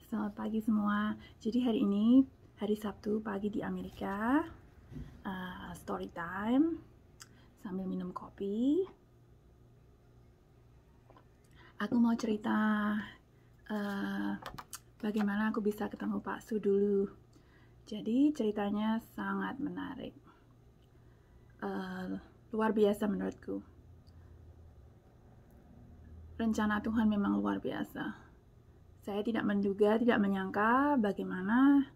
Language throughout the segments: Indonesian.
Selamat pagi semua. Jadi hari ini hari Sabtu pagi di Amerika, story time sambil minum kopi. Aku mau cerita bagaimana aku bisa ketemu Pak Su dulu. Jadi ceritanya sangat menarik, luar biasa menurutku. Rencana Tuhan memang luar biasa. Saya tidak menduga, tidak menyangka bagaimana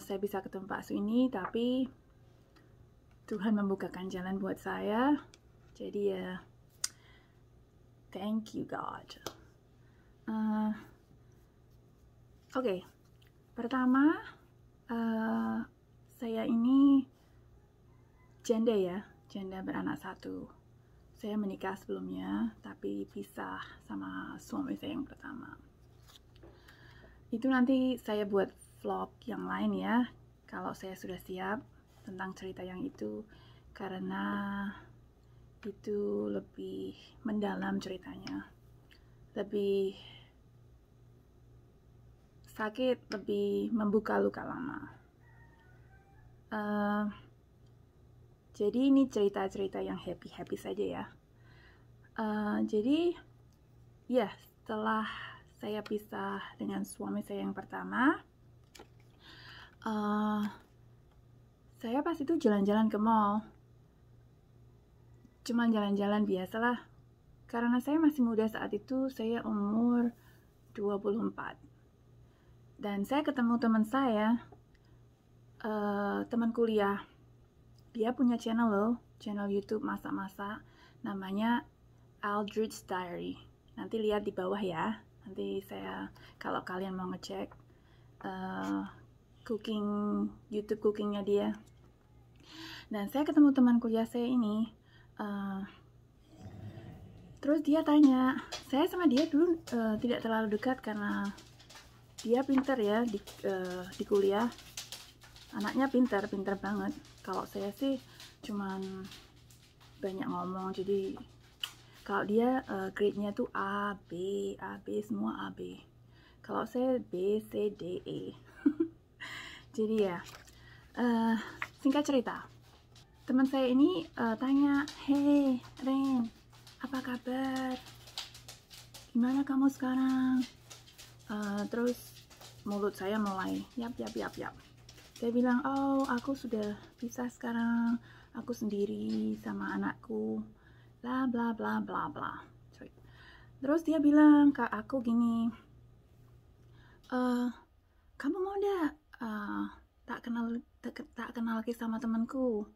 saya bisa ketemu Pak Su ini, tapi Tuhan membukakan jalan buat saya. Jadi ya, thank you God. Oke. Pertama, saya ini janda ya, janda beranak satu. Saya menikah sebelumnya, tapi pisah sama suami saya yang pertama. Itu nanti saya buat vlog yang lain ya, kalau saya sudah siap tentang cerita yang itu, karena itu lebih mendalam ceritanya, lebih sakit, lebih membuka luka lama. Jadi ini cerita-cerita yang happy-happy saja ya. Jadi ya, setelah saya pisah dengan suami saya yang pertama, saya pas itu jalan-jalan ke mall. Cuman jalan-jalan biasalah. Karena saya masih muda saat itu, saya umur 24. Dan saya ketemu teman saya, teman kuliah. Dia punya channel loh, channel YouTube masak-masak, namanya Aldridge Diary. Nanti lihat di bawah ya. Nanti saya, kalau kalian mau ngecek YouTube cookingnya dia. Dan saya ketemu teman kuliah saya ini, terus dia tanya, saya sama dia dulu tidak terlalu dekat karena dia pintar ya di kuliah. Anaknya pintar banget. Kalau saya sih cuman banyak ngomong, jadi kalau dia grade-nya tuh A, B, semua A, B. Kalau saya B, C, D, E. Jadi ya, singkat cerita, teman saya ini tanya, "Hey, Ren, apa kabar? Gimana kamu sekarang?" Terus mulut saya mulai, yap. Saya bilang, "Oh, aku sudah pisah sekarang. Aku sendiri sama anakku. Bla bla bla bla bla." Terus dia bilang ke aku gini, "Kamu mau nggak tak kenal lagi sama temanku,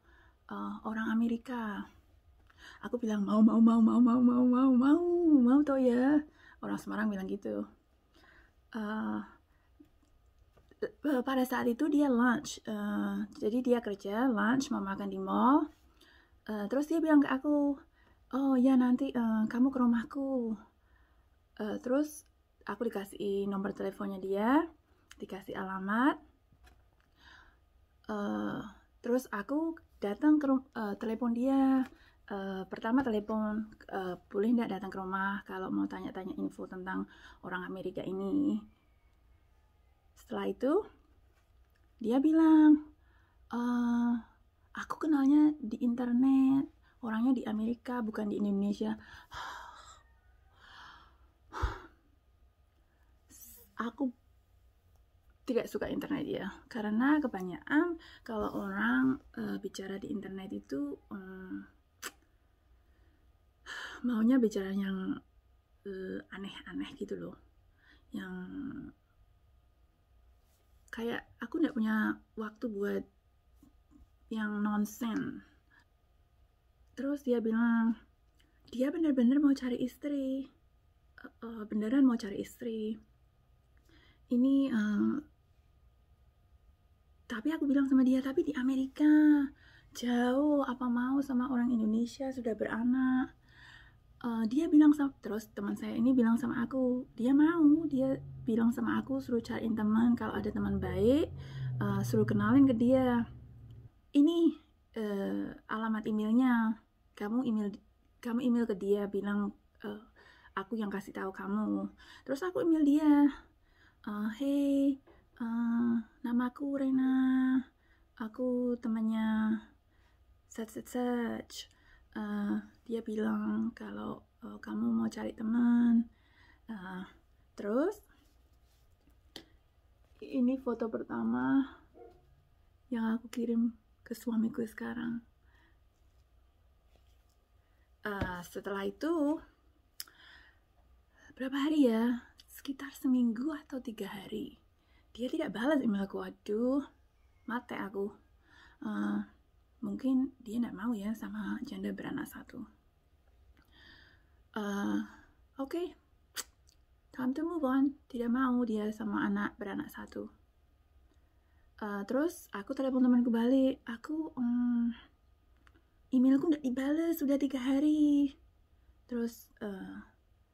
orang Amerika?" Aku bilang mau toh ya. Orang Semarang bilang gitu. Pada saat itu dia lunch, jadi dia kerja lunch, mau makan di mall. Terus dia bilang ke aku, "Oh ya, nanti kamu ke rumahku." Terus aku dikasih nomor teleponnya dia, dikasih alamat. Terus aku datang ke telepon dia. Pertama telepon, boleh nggak datang ke rumah kalau mau tanya-tanya info tentang orang Amerika ini. Setelah itu dia bilang, "Aku kenalnya di internet, orangnya di Amerika bukan di Indonesia." Aku tidak suka internet ya, karena kebanyakan kalau orang bicara di internet itu maunya bicara yang aneh-aneh gitu loh, yang kayak aku nggak punya waktu buat yang nonsen. Terus dia bilang dia bener-bener mau cari istri, beneran mau cari istri. Ini tapi aku bilang sama dia, tapi di Amerika jauh, apa mau sama orang Indonesia sudah beranak. Dia bilang terus teman saya ini bilang sama aku, dia bilang sama aku suruh cariin teman, kalau ada teman baik suruh kenalin ke dia. Ini alamat emailnya, kamu email ke dia, bilang aku yang kasih tahu kamu. Terus aku email dia, Hey, namaku Rena, aku temannya such. Dia bilang kalau kamu mau cari teman. Terus ini foto pertama yang aku kirim ke suamiku sekarang. Setelah itu berapa hari ya? Sekitar seminggu atau 3 hari. Dia tidak balas emailku. Aduh, mate aku. Mungkin dia tidak mau ya sama janda beranak satu. Oke. Time to move on. Tidak mau dia sama anak beranak satu. Terus aku telepon temanku balik. Emailku tidak dibalas sudah 3 hari. Terus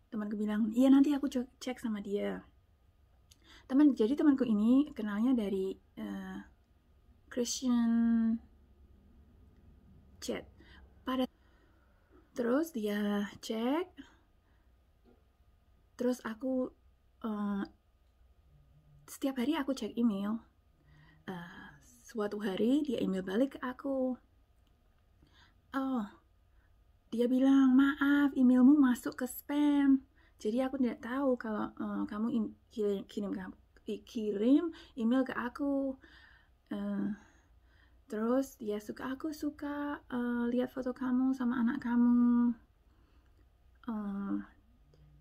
temanku bilang, iya nanti aku cek sama dia. Jadi temanku ini kenalnya dari Christian chat. Terus dia cek. Terus aku setiap hari aku cek email. Suatu hari dia email balik ke aku. Dia bilang, maaf emailmu masuk ke spam. Jadi aku tidak tahu kalau kamu kirim email ke aku. Terus dia aku suka lihat foto kamu sama anak kamu.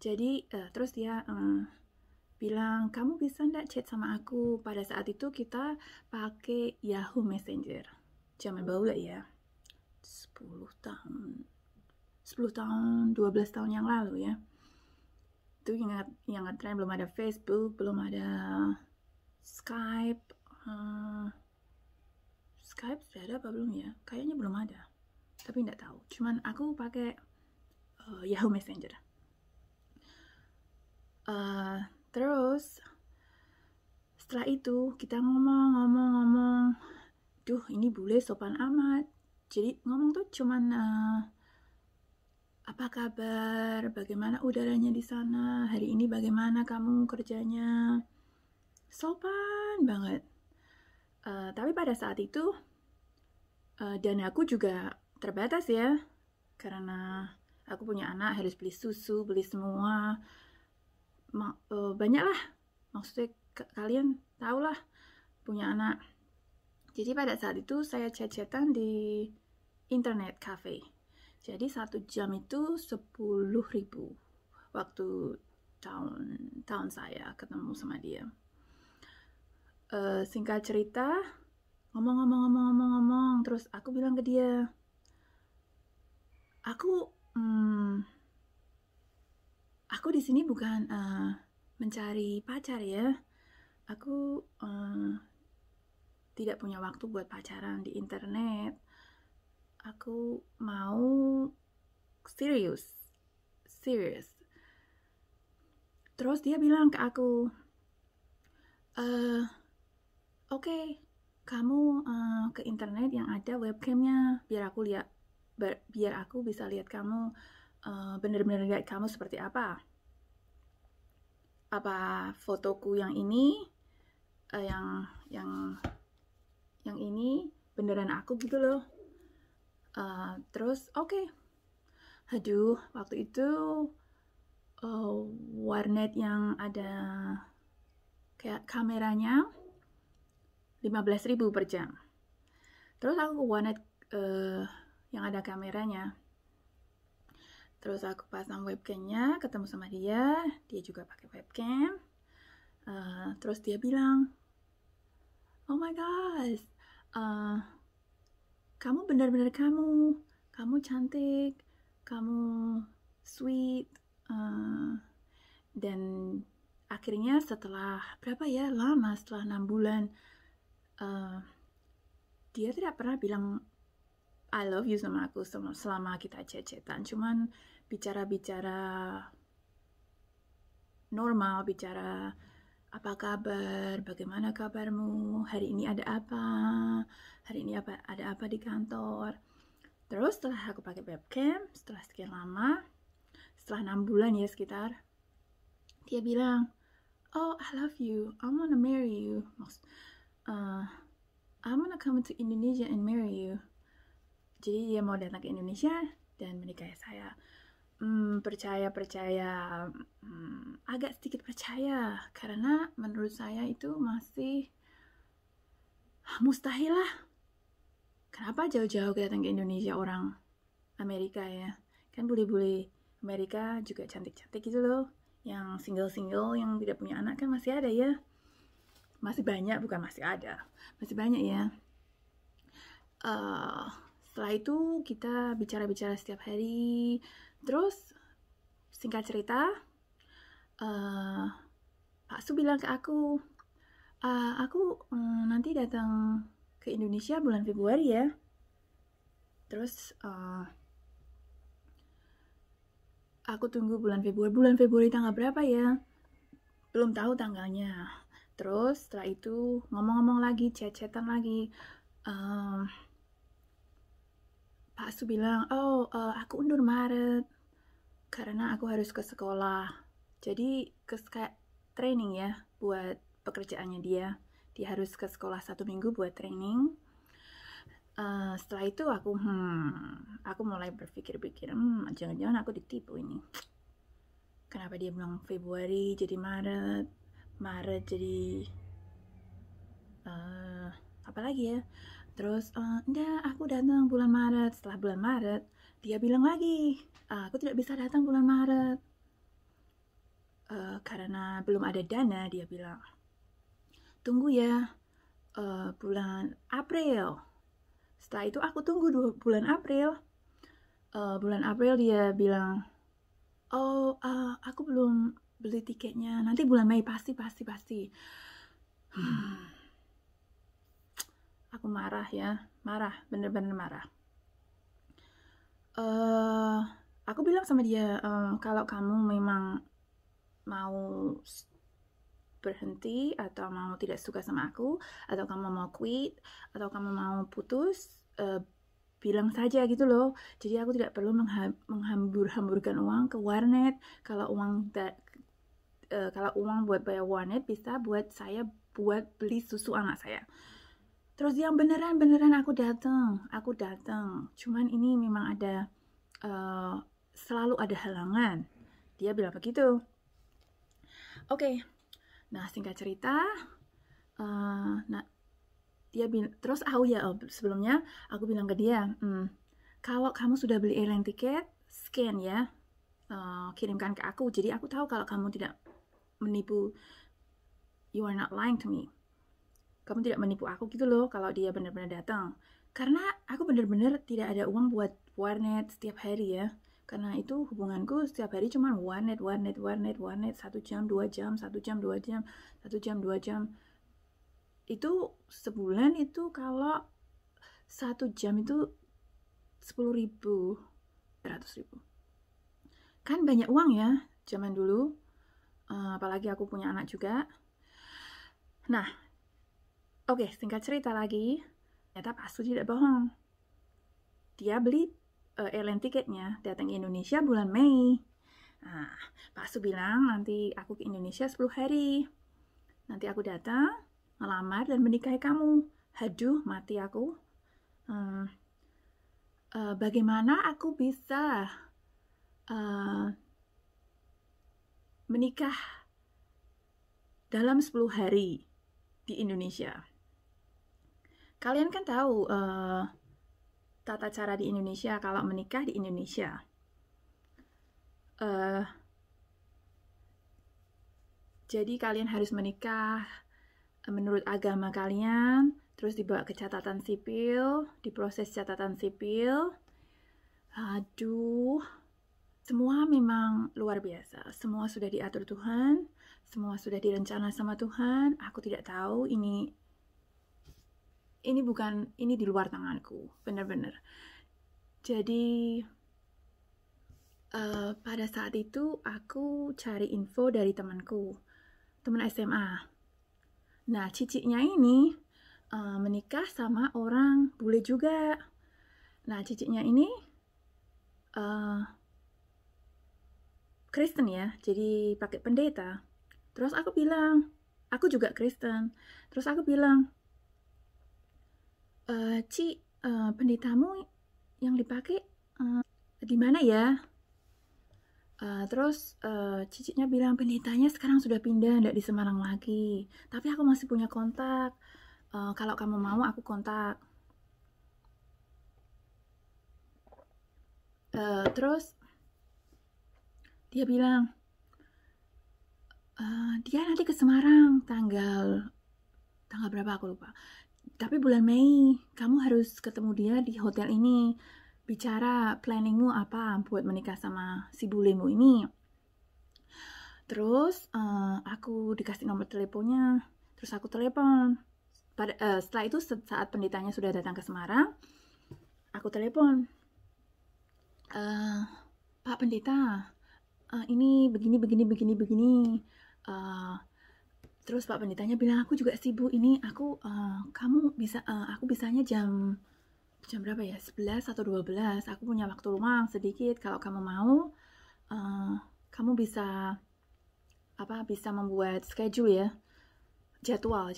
Jadi terus dia bilang, kamu bisa nggak chat sama aku? Pada saat itu kita pakai Yahoo Messenger. Zaman baru lah ya. 10 tahun, 12 tahun yang lalu ya. Itu ingat tren, belum ada Facebook, belum ada Skype. Skype sudah ada apa belum ya? Kayaknya belum ada. Tapi nggak tahu. Cuman aku pakai Yahoo Messenger. Terus setelah itu kita ngomong. Duh, ini bule sopan amat. Jadi ngomong tuh cuman apa kabar, bagaimana udaranya di sana, hari ini bagaimana kamu kerjanya. Sopan banget. Tapi pada saat itu dana aku juga terbatas ya, karena aku punya anak, harus beli susu, beli semua. Banyak lah, maksudnya kalian tahu lah punya anak. Jadi pada saat itu saya chat-chatan di internet cafe. Jadi 1 jam itu 10.000 waktu tahun saya ketemu sama dia. Singkat cerita, ngomong, terus aku bilang ke dia, aku di sini bukan mencari pacar ya. Aku tidak punya waktu buat pacaran di internet. Aku mau serius. Terus dia bilang ke aku, oke, kamu ke internet yang ada webcamnya, biar aku bisa lihat kamu, bener-bener lihat kamu seperti apa. Apa fotoku yang ini, yang ini beneran aku gitu loh. Terus oke. Aduh, waktu itu warnet yang ada kayak kameranya 15.000 per jam. Terus aku ke warnet yang ada kameranya. Terus aku pasang webcamnya, ketemu sama dia juga pakai webcam. Terus dia bilang, oh my gosh, kamu benar-benar kamu cantik, kamu sweet. Dan akhirnya setelah berapa ya, lama, setelah 6 bulan, dia tidak pernah bilang I love you sama aku selama kita chat-chatan. Cuman bicara normal, bicara apa kabar, bagaimana kabarmu, hari ini ada apa, ada apa di kantor. Terus setelah aku pakai webcam, setelah sekian lama, setelah 6 bulan ya sekitar, dia bilang, oh I love you, I wanna marry you, I wanna come to Indonesia and marry you. Jadi dia mau datang ke Indonesia dan menikahi saya. Percaya agak sedikit percaya, karena menurut saya itu masih mustahil lah. Kenapa jauh-jauh datang ke Indonesia orang Amerika ya? Kan bule-bule Amerika juga cantik-cantik gitu loh. Yang single-single, yang tidak punya anak kan masih ada ya. Masih banyak, bukan masih ada. Masih banyak ya. Setelah itu kita bicara-bicara setiap hari. Terus singkat cerita, Pak Su bilang ke aku, nanti datang ke Indonesia bulan Februari ya. Terus aku tunggu bulan Februari tanggal berapa ya? Belum tahu tanggalnya. Terus setelah itu ngomong-ngomong lagi, chat-chatan lagi. Pak Su bilang, aku undur Maret karena aku harus ke sekolah. Jadi kayak training ya buat pekerjaannya dia. Dia harus ke sekolah 1 minggu buat training. Setelah itu aku mulai berpikir-pikir, jangan-jangan aku ditipu ini. Kenapa dia bilang Februari jadi Maret jadi apa lagi ya? Terus enggak, aku datang bulan Maret. Setelah bulan Maret dia bilang lagi, aku tidak bisa datang bulan Maret karena belum ada dana. Dia bilang, tunggu ya bulan April. Setelah itu aku tunggu bulan April. Bulan April dia bilang, aku belum beli tiketnya, nanti bulan Mei pasti. Aku marah ya, bener-bener marah. Aku bilang sama dia, kalau kamu memang mau berhenti atau mau tidak suka sama aku, atau kamu mau quit, atau kamu mau putus, bilang saja gitu loh. Jadi aku tidak perlu menghambur-hamburkan uang ke warnet. Kalau uang buat bayar warnet bisa buat saya buat beli susu anak saya. Terus yang beneran aku datang. Cuman ini memang ada selalu ada halangan. Dia bilang begitu. Oke. Nah, singkat cerita, dia bilang, terus sebelumnya aku bilang ke dia, kalau kamu sudah beli airline tiket, scan ya, kirimkan ke aku. Jadi aku tahu kalau kamu tidak menipu, you are not lying to me. Kamu tidak menipu aku gitu loh kalau dia benar-benar datang. Karena aku benar-benar tidak ada uang buat warnet setiap hari ya. Karena itu hubunganku setiap hari cuma warnet 1 jam 2 jam, 1 jam 2 jam, 1 jam 2 jam. Itu sebulan itu kalau 1 jam itu 10.000, 100.000. Kan banyak uang ya zaman dulu. Apalagi aku punya anak juga. Nah, oke, singkat cerita lagi, ternyata Pak Su tidak bohong. Dia beli airline tiketnya datang ke Indonesia bulan Mei. Nah, Pak Su bilang nanti aku ke Indonesia 10 hari. Nanti aku datang, melamar dan menikahi kamu. Haduh, mati aku. Bagaimana aku bisa menikah dalam 10 hari di Indonesia? Kalian kan tahu tata cara di Indonesia kalau menikah di Indonesia. Jadi kalian harus menikah menurut agama kalian, terus dibawa ke catatan sipil, diproses catatan sipil. Aduh, semua memang luar biasa. Semua sudah diatur Tuhan, semua sudah direncana sama Tuhan. Aku tidak tahu ini di luar tanganku, benar-benar. Jadi pada saat itu aku cari info dari teman SMA. Nah, ciciknya ini menikah sama orang bule juga. Nah, ciciknya ini Kristen ya, jadi pakai pendeta. Terus aku bilang, aku juga Kristen. Terus aku bilang, Ci, pendetamu yang dipakai di mana ya? Terus cicitnya bilang, pendetanya sekarang sudah pindah, tidak di Semarang lagi. Tapi aku masih punya kontak. Kalau kamu mau, aku kontak. Terus dia bilang, dia nanti ke Semarang tanggal berapa aku lupa. Tapi bulan Mei, kamu harus ketemu dia di hotel ini. Bicara planningmu apa buat menikah sama si bulemu ini. Terus aku dikasih nomor teleponnya. Terus aku telepon. Setelah itu saat pendetanya sudah datang ke Semarang, aku telepon. Pak Pendeta, ini begini. Terus Pak Pendetanya bilang, aku juga sibuk ini, aku bisanya jam berapa ya, 11 atau 12, aku punya waktu luang sedikit, kalau kamu mau kamu bisa membuat schedule ya, jadwal.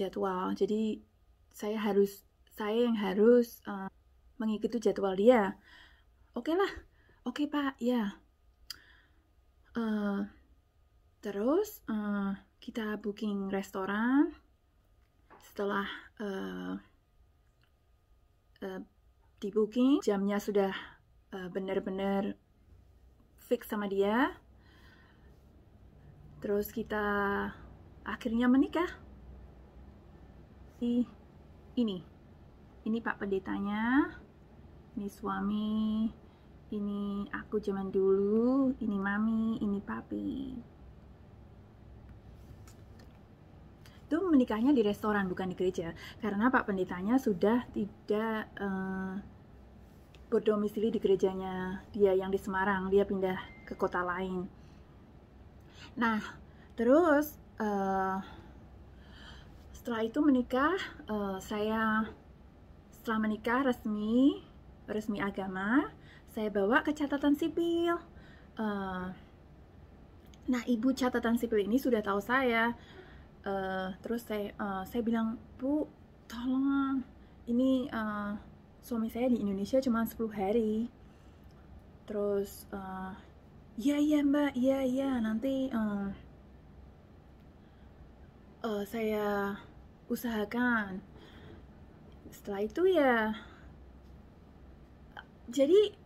Jadi saya yang harus mengikuti jadwal dia. Oke lah, oke Pak, ya. Terus kita booking restoran. Setelah di booking, jamnya sudah benar-benar fix sama dia. Terus kita akhirnya menikah. Ini Pak Pendetanya, ini suami, ini aku zaman dulu, ini mami, ini papi. Itu menikahnya di restoran, bukan di gereja, karena Pak Pendetanya sudah tidak berdomisili di gerejanya dia yang di Semarang, dia pindah ke kota lain. Nah, terus setelah itu menikah, setelah menikah resmi agama, saya bawa ke catatan sipil. Nah, ibu catatan sipil ini sudah tahu saya. Terus saya bilang, Bu, tolong, ini suami saya di Indonesia cuma 10 hari. Terus iya Mbak, iya nanti saya usahakan. Setelah itu ya, jadi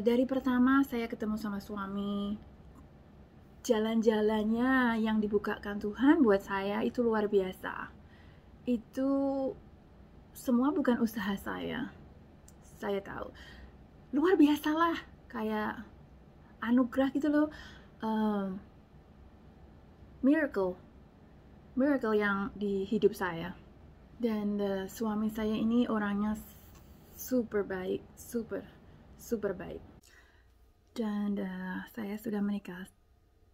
dari pertama saya ketemu sama suami, jalan-jalannya yang dibukakan Tuhan buat saya itu luar biasa. Itu semua bukan usaha saya tahu. Luar biasa lah, kayak anugerah gitu loh. Miracle yang di hidup saya. Dan suami saya ini orangnya super baik, super baik. Dan saya sudah menikah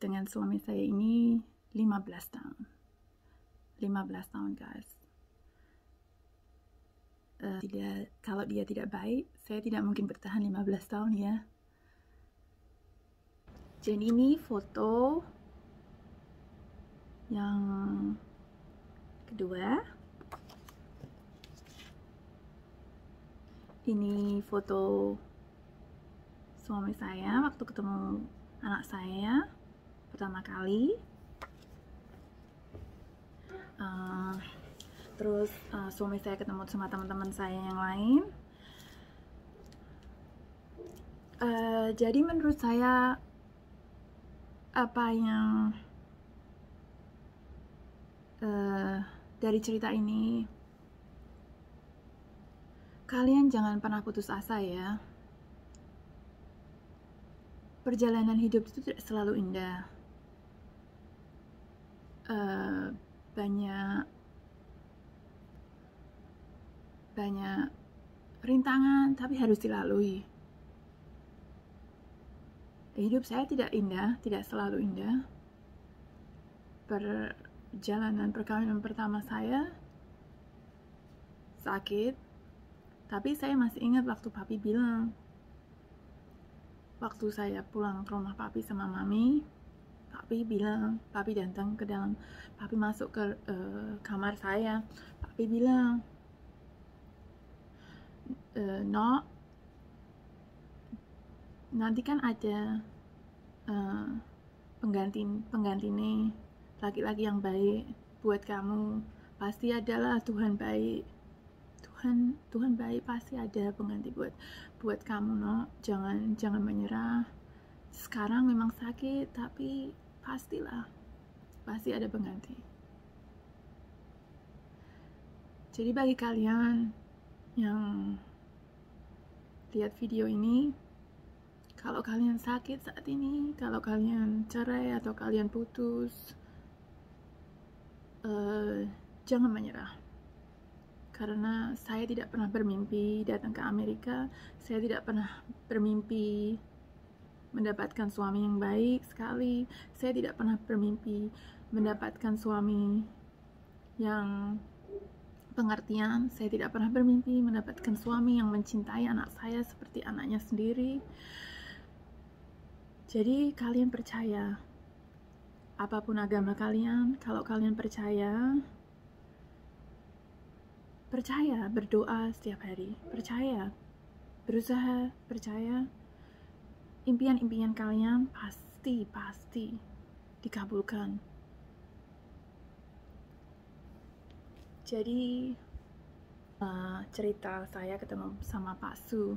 dengan suami saya ini 15 tahun. 15 tahun, guys. Kalau dia tidak baik, saya tidak mungkin bertahan 15 tahun ya. Jadi ini foto yang kedua. Ini foto suami saya waktu ketemu anak saya pertama kali. Terus suami saya ketemu sama teman-teman saya yang lain. Jadi menurut saya apa yang dari cerita ini, kalian jangan pernah putus asa ya. Perjalanan hidup itu tidak selalu indah. Banyak rintangan, tapi harus dilalui. Hidup saya tidak indah, tidak selalu indah. Perkawinan pertama saya sakit, tapi saya masih ingat waktu papi bilang, waktu saya pulang ke rumah papi sama mami, papi datang ke dalam, papi masuk ke kamar saya, papi bilang, "No, nanti kan ada pengganti nih, laki-laki yang baik buat kamu, pasti adalah Tuhan baik, Tuhan baik, pasti ada pengganti buat kamu, no. Jangan menyerah. Sekarang memang sakit, tapi pasti ada pengganti." Jadi bagi kalian yang lihat video ini, kalau kalian sakit saat ini, kalau kalian cerai atau kalian putus, jangan menyerah. Karena saya tidak pernah bermimpi datang ke Amerika, saya tidak pernah bermimpi mendapatkan suami yang baik sekali, saya tidak pernah bermimpi mendapatkan suami yang pengertian, saya tidak pernah bermimpi mendapatkan suami yang mencintai anak saya seperti anaknya sendiri. Jadi kalian percaya, apapun agama kalian, kalau kalian percaya, berdoa setiap hari, percaya, berusaha, percaya, impian-impian kalian pasti dikabulkan. Jadi cerita saya ketemu sama Pak Su,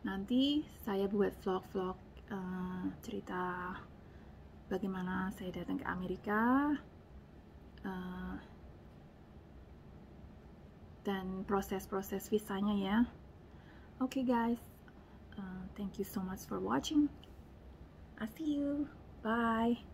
nanti saya buat vlog cerita bagaimana saya datang ke Amerika, dan proses visanya ya. Okay guys, thank you so much for watching. I see you. Bye.